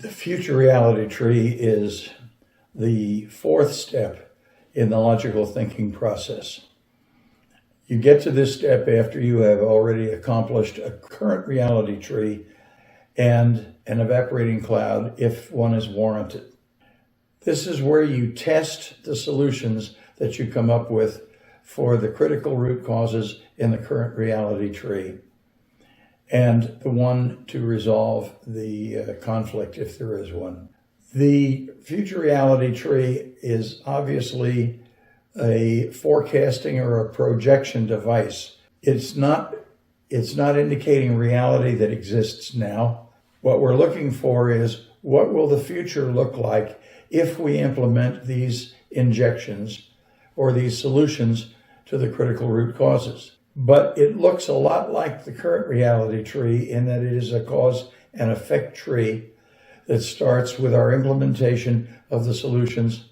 The future reality tree is the fourth step in the logical thinking process. You get to this step after you have already accomplished a current reality tree and an evaporating cloud if one is warranted. This is where you test the solutions that you come up with for the critical root causes in the current reality tree and the one to resolve the conflict if there is one. The future reality tree is obviously a forecasting or a projection device. It's not indicating reality that exists now. What we're looking for is what will the future look like if we implement these injections or these solutions to the critical root causes. But it looks a lot like the current reality tree in that it is a cause and effect tree that starts with our implementation of the solutions,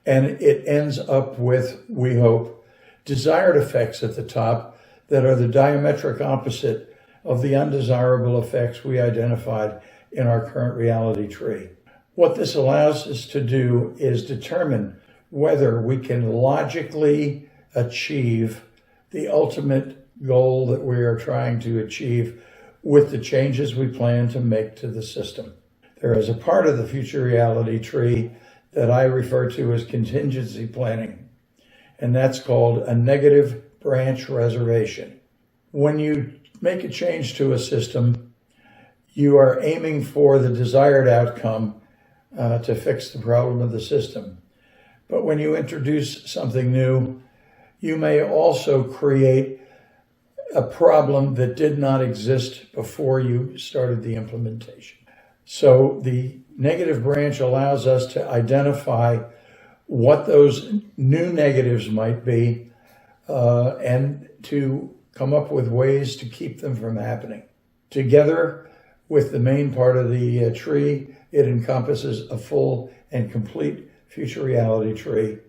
and it ends up with, we hope, desired effects at the top that are the diametric opposite of the undesirable effects we identified in our current reality tree. What this allows us to do is determine whether we can logically achieve the ultimate goal that we are trying to achieve with the changes we plan to make to the system. There is a part of the future reality tree that I refer to as contingency planning, and that's called a negative branch reservation. When you make a change to a system, you are aiming for the desired outcome to fix the problem of the system. But when you introduce something new, you may also create a problem that did not exist before you started the implementation. So the negative branch allows us to identify what those new negatives might be and to come up with ways to keep them from happening. Together with the main part of the tree, it encompasses a full and complete future reality tree.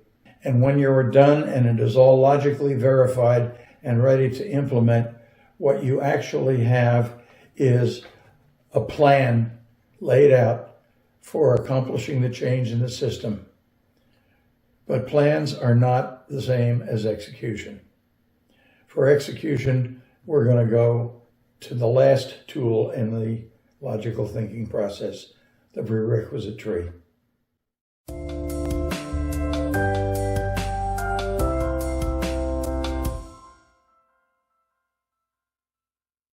And when you're done and it is all logically verified and ready to implement, what you actually have is a plan laid out for accomplishing the change in the system. But plans are not the same as execution. For execution, we're going to go to the last tool in the logical thinking process, the prerequisite tree.